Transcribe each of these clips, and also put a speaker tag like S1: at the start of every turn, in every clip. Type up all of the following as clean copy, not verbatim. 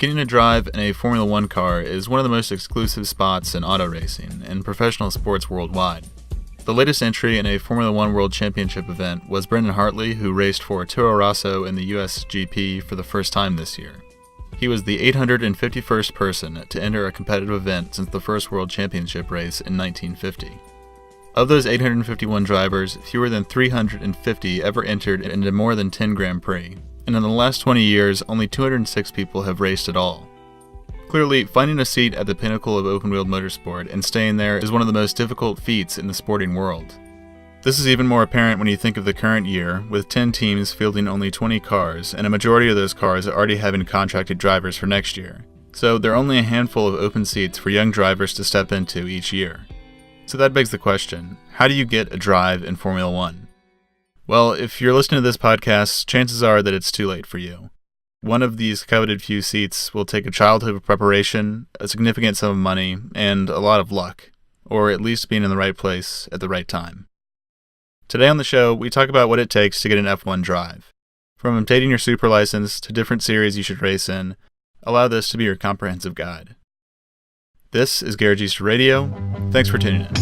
S1: Getting a drive in a Formula One car is one of the most exclusive spots in auto racing and professional sports worldwide. The latest entry in a Formula One World Championship event was Brendan Hartley, who raced for Toro Rosso in the US GP for the first time this year. He was the 851st person to enter a competitive event since the first World Championship race in 1950. Of those 851 drivers, fewer than 350 ever entered into more than 10 Grand Prix, and in the last 20 years, only 206 people have raced at all. Clearly, finding a seat at the pinnacle of open-wheeled motorsport and staying there is one of the most difficult feats in the sporting world. This is even more apparent when you think of the current year, with 10 teams fielding only 20 cars, and a majority of those cars already having contracted drivers for next year. So there are only a handful of open seats for young drivers to step into each year. So that begs the question, how do you get a drive in Formula One? Well, if you're listening to this podcast, chances are that it's too late for you. One of these coveted few seats will take a childhood of preparation, a significant sum of money, and a lot of luck, or at least being in the right place at the right time. Today on the show, we talk about what it takes to get an F1 drive. From obtaining your super license to different series you should race in, allow this to be your comprehensive guide. This is Garagista Radio. Thanks for tuning in.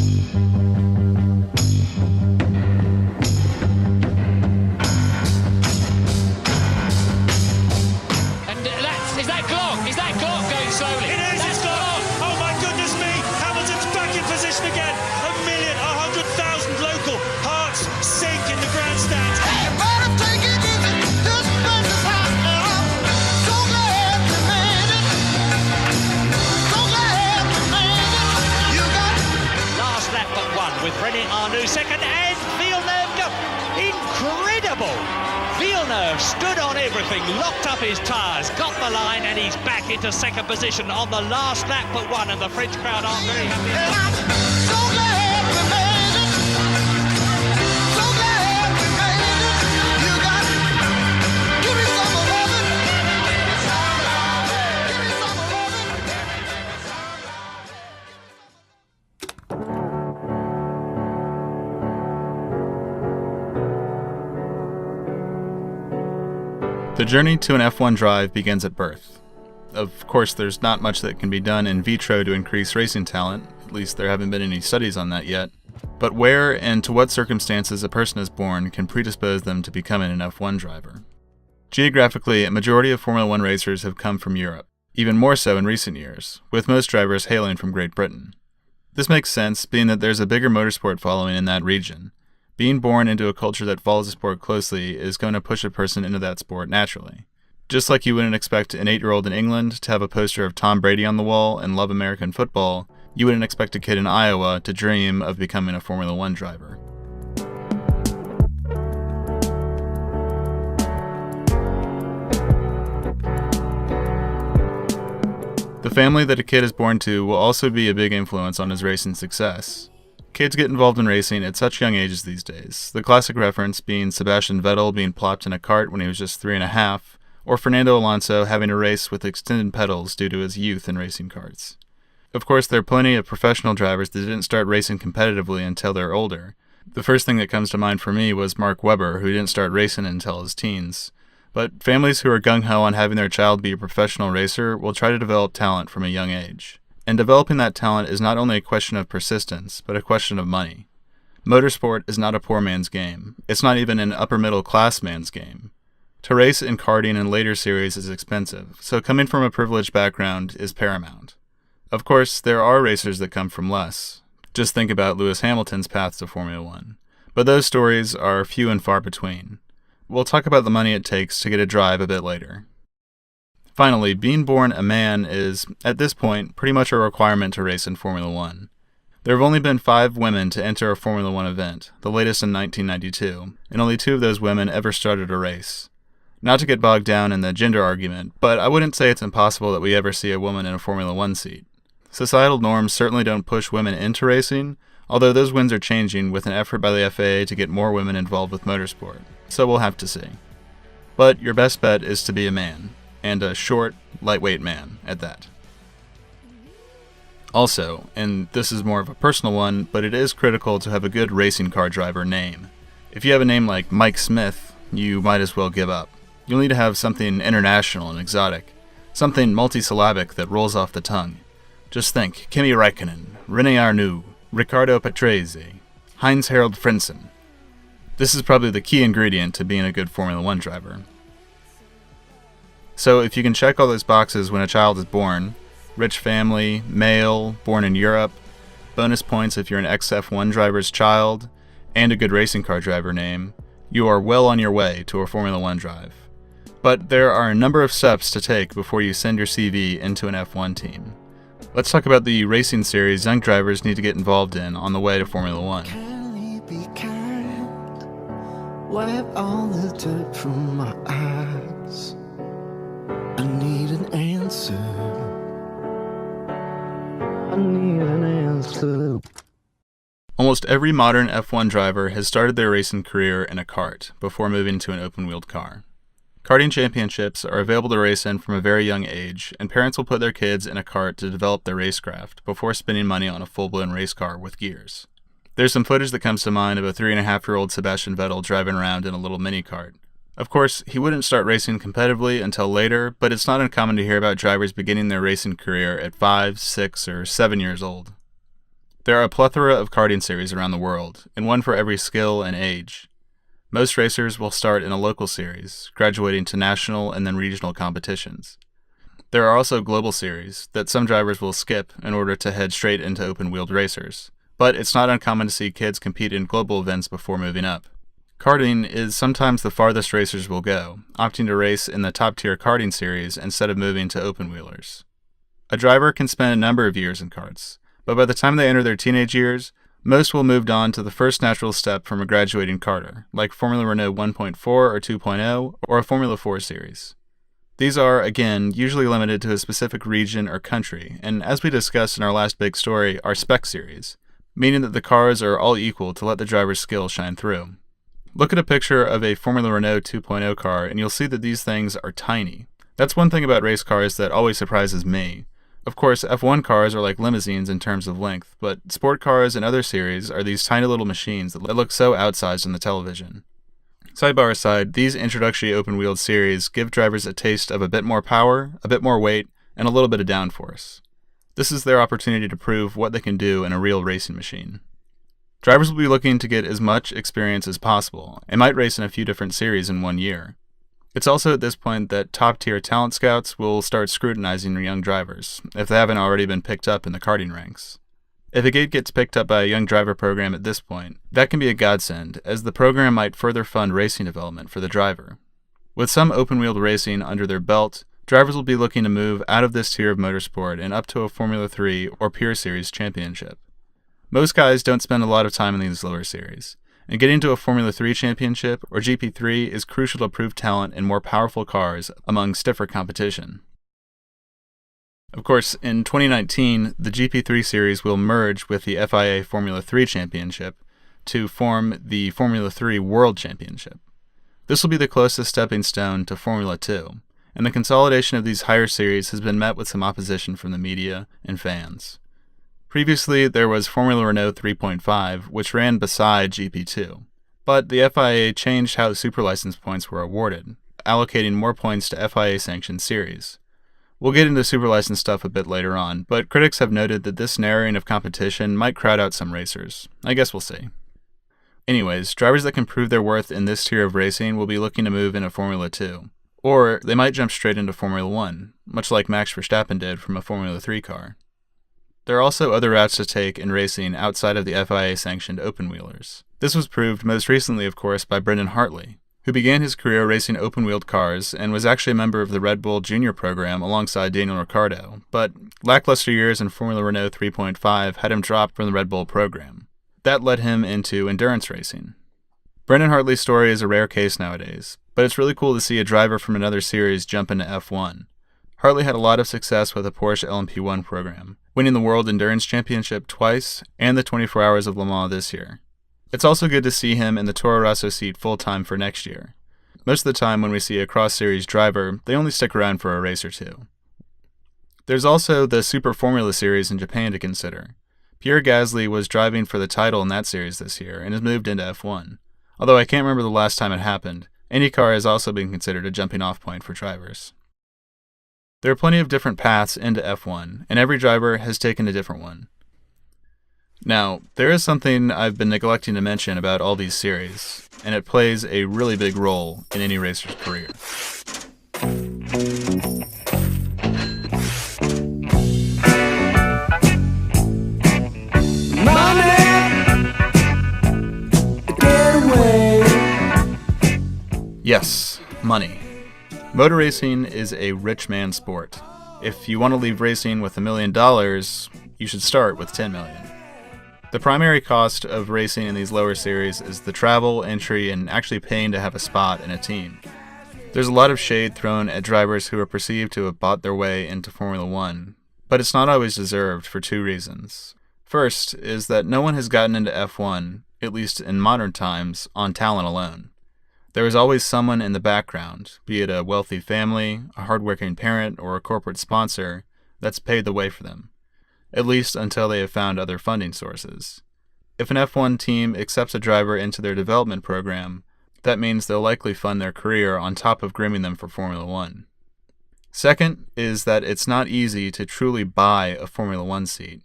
S2: Second, and Villeneuve got incredible. Villeneuve stood on everything, locked up his tyres, got the line, and he's back into second position on the last lap but one, and the French crowd aren't very happy. And I'm so glad we made it. So glad we made it. You got it. Give me some of it. Give me some of it. Give me some of it.
S1: The journey to an F1 drive begins at birth. Of course, there's not much that can be done in vitro to increase racing talent, at least there haven't been any studies on that yet, but where and to what circumstances a person is born can predispose them to becoming an F1 driver. Geographically, a majority of Formula One racers have come from Europe, even more so in recent years, with most drivers hailing from Great Britain. This makes sense, being that there's a bigger motorsport following in that region. Being born into a culture that follows the sport closely is going to push a person into that sport naturally. Just like you wouldn't expect an 8-year-old in England to have a poster of Tom Brady on the wall and love American football, you wouldn't expect a kid in Iowa to dream of becoming a Formula One driver. The family that a kid is born to will also be a big influence on his racing success. Kids get involved in racing at such young ages these days, the classic reference being Sebastian Vettel being plopped in a cart when he was just 3.5, or Fernando Alonso having to race with extended pedals due to his youth in racing karts. Of course, there are plenty of professional drivers that didn't start racing competitively until they're older. The first thing that comes to mind for me was Mark Webber, who didn't start racing until his teens. But families who are gung-ho on having their child be a professional racer will try to develop talent from a young age. And developing that talent is not only a question of persistence, but a question of money. Motorsport is not a poor man's game. It's not even an upper-middle-class man's game. To race in karting and later series is expensive, so coming from a privileged background is paramount. Of course, there are racers that come from less. Just think about Lewis Hamilton's path to Formula One. But those stories are few and far between. We'll talk about the money it takes to get a drive a bit later. Finally, being born a man is, at this point, pretty much a requirement to race in Formula One. There have only been 5 women to enter a Formula One event, the latest in 1992, and only 2 of those women ever started a race. Not to get bogged down in the gender argument, but I wouldn't say it's impossible that we ever see a woman in a Formula One seat. Societal norms certainly don't push women into racing, although those winds are changing with an effort by the FAA to get more women involved with motorsport, so we'll have to see. But your best bet is to be a man. And a short, lightweight man at that. Also, and this is more of a personal one, but it is critical to have a good racing car driver name. If you have a name like Mike Smith, you might as well give up. You'll need to have something international and exotic. Something multisyllabic that rolls off the tongue. Just think, Kimi Räikkönen, René Arnoux, Riccardo Patrese, Heinz-Harald Frentzen. This is probably the key ingredient to being a good Formula One driver. So if you can check all those boxes when a child is born, rich family, male, born in Europe, bonus points if you're an ex-F1 driver's child, and a good racing car driver name, you are well on your way to a Formula One drive. But there are a number of steps to take before you send your CV into an F1 team. Let's talk about the racing series young drivers need to get involved in on the way to Formula One.
S3: Can you be kind? Wipe all the dirt from my eyes. I need an answer. I need an answer.
S1: Almost every modern F1 driver has started their racing career in a kart before moving to an open-wheeled car. Karting championships are available to race in from a very young age, and parents will put their kids in a kart to develop their racecraft before spending money on a full-blown race car with gears. There's some footage that comes to mind of a 3.5-year-old Sebastian Vettel driving around in a little mini-kart. Of course, he wouldn't start racing competitively until later, but it's not uncommon to hear about drivers beginning their racing career at 5, 6, or 7 years old. There are a plethora of karting series around the world, and one for every skill and age. Most racers will start in a local series, graduating to national and then regional competitions. There are also global series that some drivers will skip in order to head straight into open-wheeled racers, but it's not uncommon to see kids compete in global events before moving up. Karting is sometimes the farthest racers will go, opting to race in the top-tier karting series instead of moving to open-wheelers. A driver can spend a number of years in karts, but by the time they enter their teenage years, most will move on to the first natural step from a graduating karter, like Formula Renault 1.4 or 2.0, or a Formula 4 series. These are, again, usually limited to a specific region or country, and as we discussed in our last big story, are spec series, meaning that the cars are all equal to let the driver's skill shine through. Look at a picture of a Formula Renault 2.0 car, and you'll see that these things are tiny. That's one thing about race cars that always surprises me. Of course, F1 cars are like limousines in terms of length, but sport cars and other series are these tiny little machines that look so outsized on the television. Sidebar aside, these introductory open-wheeled series give drivers a taste of a bit more power, a bit more weight, and a little bit of downforce. This is their opportunity to prove what they can do in a real racing machine. Drivers will be looking to get as much experience as possible, and might race in a few different series in 1 year. It's also at this point that top-tier talent scouts will start scrutinizing young drivers, if they haven't already been picked up in the karting ranks. If a kid gets picked up by a young driver program at this point, that can be a godsend, as the program might further fund racing development for the driver. With some open-wheeled racing under their belt, drivers will be looking to move out of this tier of motorsport and up to a Formula 3 or Pure Series championship. Most guys don't spend a lot of time in these lower series, and getting to a Formula 3 championship or GP3 is crucial to prove talent in more powerful cars among stiffer competition. Of course, in 2019, the GP3 series will merge with the FIA Formula 3 Championship to form the Formula 3 World Championship. This will be the closest stepping stone to Formula 2, and the consolidation of these higher series has been met with some opposition from the media and fans. Previously, there was Formula Renault 3.5, which ran beside GP2, but the FIA changed how the superlicense points were awarded, allocating more points to FIA-sanctioned series. We'll get into superlicense stuff a bit later on, but critics have noted that this narrowing of competition might crowd out some racers. I guess we'll see. Anyways, drivers that can prove their worth in this tier of racing will be looking to move into Formula 2, or they might jump straight into Formula 1, much like Max Verstappen did from a Formula 3 car. There are also other routes to take in racing outside of the FIA-sanctioned open-wheelers. This was proved most recently, of course, by Brendan Hartley, who began his career racing open-wheeled cars and was actually a member of the Red Bull Junior program alongside Daniel Ricciardo, but lackluster years in Formula Renault 3.5 had him dropped from the Red Bull program. That led him into endurance racing. Brendan Hartley's story is a rare case nowadays, but it's really cool to see a driver from another series jump into F1. Hartley had a lot of success with the Porsche LMP1 program, winning the World Endurance Championship twice and the 24 Hours of Le Mans this year. It's also good to see him in the Toro Rosso seat full-time for next year. Most of the time when we see a cross-series driver, they only stick around for a race or two. There's also the Super Formula series in Japan to consider. Pierre Gasly was driving for the title in that series this year and has moved into F1. Although I can't remember the last time it happened, IndyCar has also been considered a jumping-off point for drivers. There are plenty of different paths into F1, and every driver has taken a different one. Now, there is something I've been neglecting to mention about all these series, and it plays a really big role in any racer's career. Yes, money. Motor racing is a rich man's sport. If you want to leave racing with $1 million, you should start with $10 million. The primary cost of racing in these lower series is the travel, entry, and actually paying to have a spot in a team. There's a lot of shade thrown at drivers who are perceived to have bought their way into Formula One, but it's not always deserved for two reasons. First is that no one has gotten into F1, at least in modern times, on talent alone. There is always someone in the background, be it a wealthy family, a hardworking parent, or a corporate sponsor, that's paid the way for them, at least until they have found other funding sources. If an F1 team accepts a driver into their development program, that means they'll likely fund their career on top of grooming them for Formula One. Second is that it's not easy to truly buy a Formula One seat.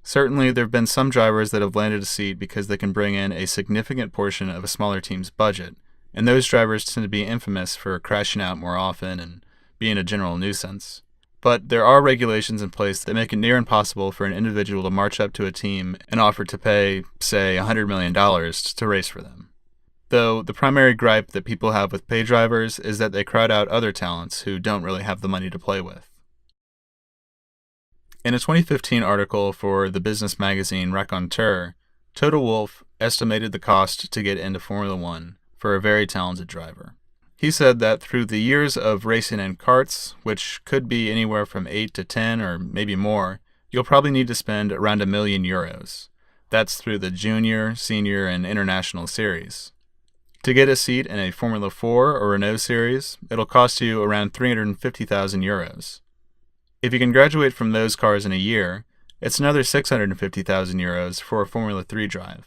S1: Certainly, there have been some drivers that have landed a seat because they can bring in a significant portion of a smaller team's budget, and those drivers tend to be infamous for crashing out more often and being a general nuisance. But there are regulations in place that make it near impossible for an individual to march up to a team and offer to pay, say, $100 million to race for them. Though the primary gripe that people have with pay drivers is that they crowd out other talents who don't really have the money to play with. In a 2015 article for the business magazine Raconteur, Toto Wolff estimated the cost to get into Formula One for a very talented driver. He said that through the years of racing in karts, which could be anywhere from 8 to 10 or maybe more, you'll probably need to spend around €1 million. That's through the junior, senior, and international series. To get a seat in a Formula 4 or Renault series, it'll cost you around €350,000. If you can graduate from those cars in a year, it's another €650,000 for a Formula 3 drive.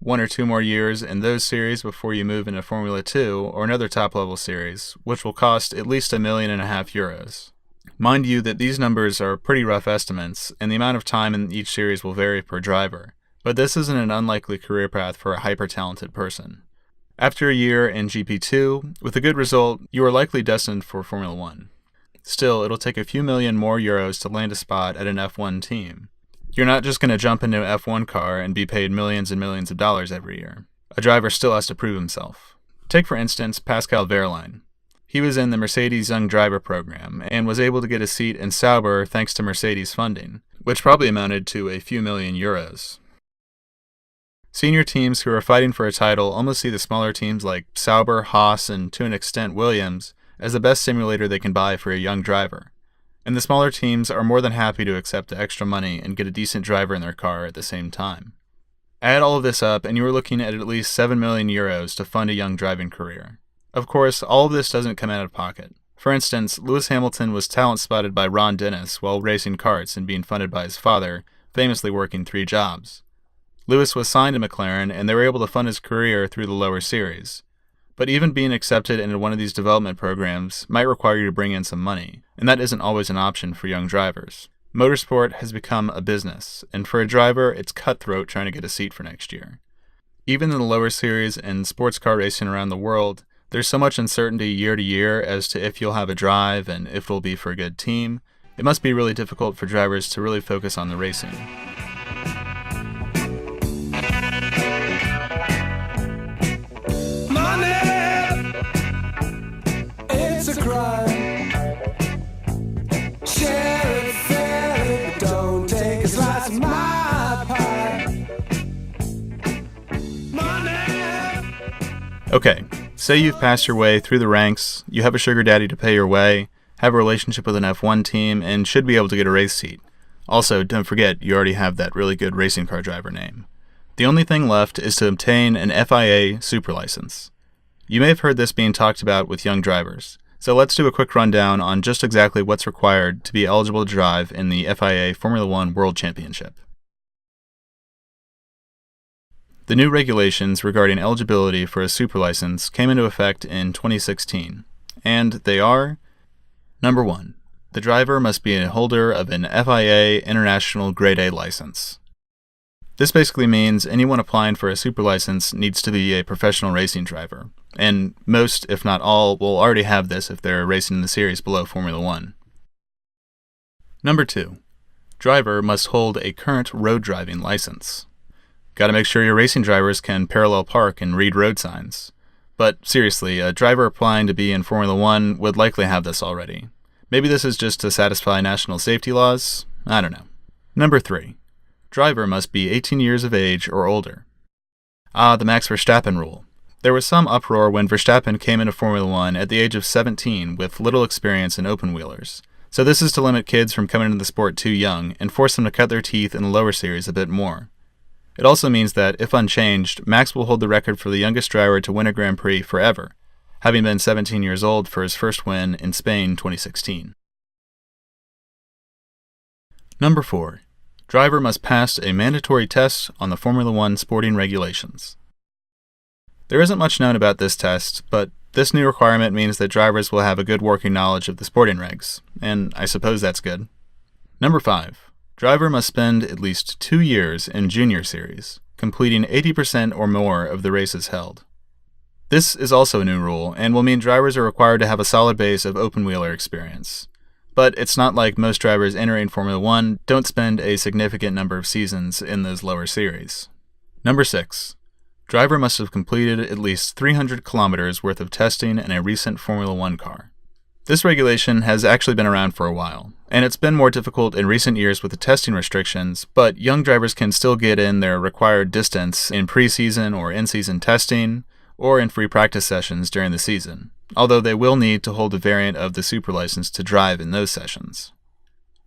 S1: 1 or 2 more years in those series before you move into Formula 2 or another top-level series, which will cost at least €1.5 million. Mind you that these numbers are pretty rough estimates, and the amount of time in each series will vary per driver, but this isn't an unlikely career path for a hyper-talented person. After a year in GP2, with a good result, you are likely destined for Formula 1. Still, it'll take a few million more euros to land a spot at an F1 team. You're not just going to jump into an F1 car and be paid millions and millions of dollars every year. A driver still has to prove himself. Take, for instance, Pascal Wehrlein. He was in the Mercedes Young Driver program and was able to get a seat in Sauber thanks to Mercedes funding, which probably amounted to a few million euros. Senior teams who are fighting for a title almost see the smaller teams like Sauber, Haas, and to an extent Williams as the best simulator they can buy for a young driver. And the smaller teams are more than happy to accept the extra money and get a decent driver in their car at the same time. Add all of this up and you are looking at least €7 million to fund a young driving career. Of course, all of this doesn't come out of pocket. For instance, Lewis Hamilton was talent spotted by Ron Dennis while racing karts and being funded by his father, famously working 3 jobs. Lewis was signed to McLaren and they were able to fund his career through the lower series. But even being accepted into one of these development programs might require you to bring in some money, and that isn't always an option for young drivers. Motorsport has become a business, and for a driver, it's cutthroat trying to get a seat for next year. Even in the lower series and sports car racing around the world, there's so much uncertainty year to year as to if you'll have a drive and if it'll be for a good team. It must be really difficult for drivers to really focus on the racing. Okay, say you've passed your way through the ranks, you have a sugar daddy to pay your way, have a relationship with an F1 team, and should be able to get a race seat. Also, don't forget, you already have that really good racing car driver name. The only thing left is to obtain an FIA super license. You may have heard this being talked about with young drivers, so let's do a quick rundown on just exactly what's required to be eligible to drive in the FIA Formula One World Championship. The new regulations regarding eligibility for a super license came into effect in 2016, and they are: Number 1. the driver must be a holder of an FIA International Grade A license. This basically means anyone applying for a super license needs to be a professional racing driver, and most, if not all, will already have this if they're racing in the series below Formula 1. Number 2. Driver must hold a current road driving license. Gotta make sure your racing drivers can parallel park and read road signs. But seriously, a driver applying to be in Formula 1 would likely have this already. Maybe this is just to satisfy national safety laws? I don't know. Number 3. Driver must be 18 years of age or older. The Max Verstappen rule. There was some uproar when Verstappen came into Formula 1 at the age of 17 with little experience in open-wheelers. So this is to limit kids from coming into the sport too young and force them to cut their teeth in the lower series a bit more. It also means that, if unchanged, Max will hold the record for the youngest driver to win a Grand Prix forever, having been 17 years old for his first win in Spain 2016. Number 4. Driver must pass a mandatory test on the Formula 1 sporting regulations. There isn't much known about this test, but this new requirement means that drivers will have a good working knowledge of the sporting regs, and I suppose that's good. Number 5. Driver must spend at least 2 years in Junior Series, completing 80% or more of the races held. This is also a new rule, and will mean drivers are required to have a solid base of open-wheeler experience. But it's not like most drivers entering Formula 1 don't spend a significant number of seasons in those lower series. Number 6. Driver must have completed at least 300 kilometers worth of testing in a recent Formula 1 car. This regulation has actually been around for a while, and it's been more difficult in recent years with the testing restrictions, but young drivers can still get in their required distance in preseason or in-season testing, or in free practice sessions during the season, although they will need to hold a variant of the super license to drive in those sessions.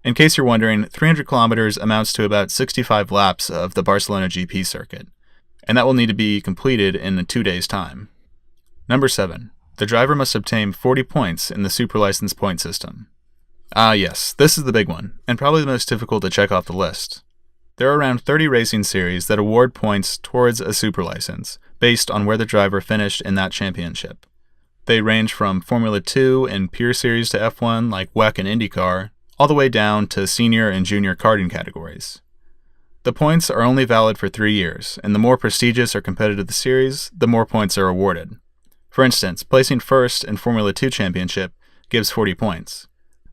S1: In case you're wondering, 300 kilometers amounts to about 65 laps of the Barcelona GP circuit, and that will need to be completed in 2 days' time. Number 7. The driver must obtain 40 points in the super license point system. Yes, this is the big one, and probably the most difficult to check off the list. There are around 30 racing series that award points towards a super license, based on where the driver finished in that championship. They range from Formula 2 and Pure Series to F1 like WEC and IndyCar, all the way down to senior and junior karting categories. The points are only valid for 3 years, and the more prestigious or competitive the series, the more points are awarded. For instance, placing first in Formula 2 championship gives 40 points,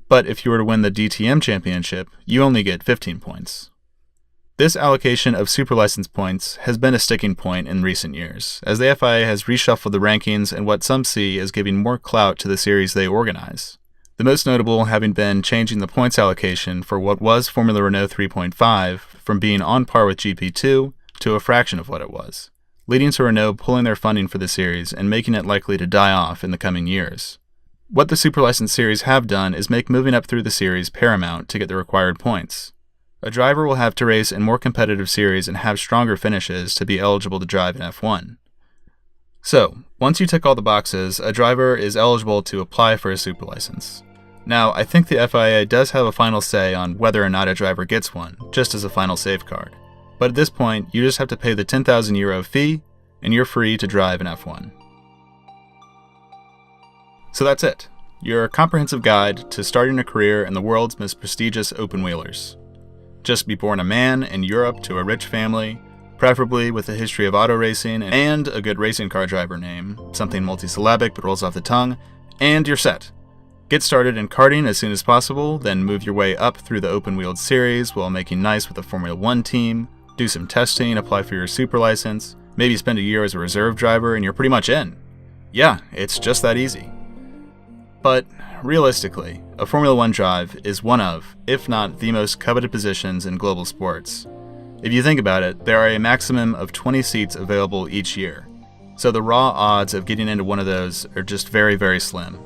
S1: but if you were to win the DTM championship, you only get 15 points. This allocation of super license points has been a sticking point in recent years, as the FIA has reshuffled the rankings and what some see as giving more clout to the series they organize. The most notable having been changing the points allocation for what was Formula Renault 3.5 from being on par with GP2 to a fraction of what it was, leading to Renault pulling their funding for the series and making it likely to die off in the coming years. What the super license series have done is make moving up through the series paramount to get the required points. A driver will have to race in more competitive series and have stronger finishes to be eligible to drive in F1. So, once you tick all the boxes, a driver is eligible to apply for a super license. Now, I think the FIA does have a final say on whether or not a driver gets one, just as a final safeguard. But at this point, you just have to pay the €10,000 fee, and you're free to drive in F1. So that's it. Your comprehensive guide to starting a career in the world's most prestigious open-wheelers. Just be born a man in Europe to a rich family, preferably with a history of auto racing and a good racing car driver name, something multisyllabic but rolls off the tongue, and you're set. Get started in karting as soon as possible, then move your way up through the open-wheeled series while making nice with a Formula 1 team, do some testing, apply for your super license, maybe spend a year as a reserve driver, and you're pretty much in. Yeah, it's just that easy. But realistically, a Formula 1 drive is one of, if not the most coveted positions in global sports. If you think about it, there are a maximum of 20 seats available each year, so the raw odds of getting into one of those are just very, very slim.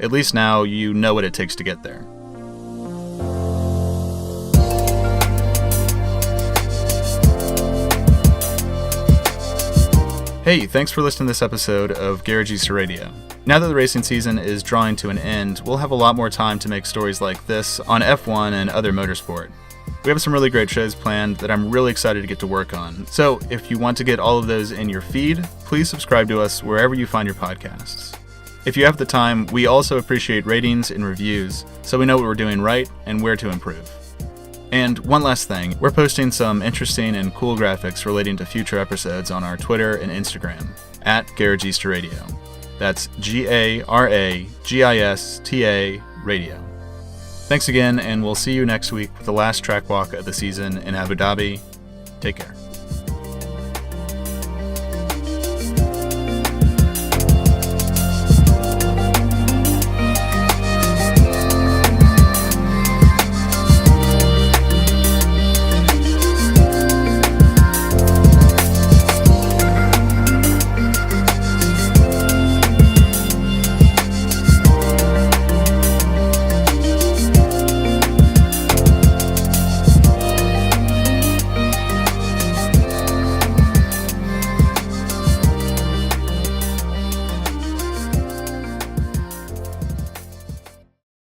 S1: At least now you know what it takes to get there. Hey, thanks for listening to this episode of Garagista Radio. Now that the racing season is drawing to an end, we'll have a lot more time to make stories like this on F1 and other motorsport. We have some really great shows planned that I'm really excited to get to work on. So if you want to get all of those in your feed, please subscribe to us wherever you find your podcasts. If you have the time, we also appreciate ratings and reviews so we know what we're doing right and where to improve. And one last thing, we're posting some interesting and cool graphics relating to future episodes on our Twitter and Instagram, at Garagista Radio. That's Garagista Radio. Thanks again, and we'll see you next week with the last track walk of the season in Abu Dhabi. Take care.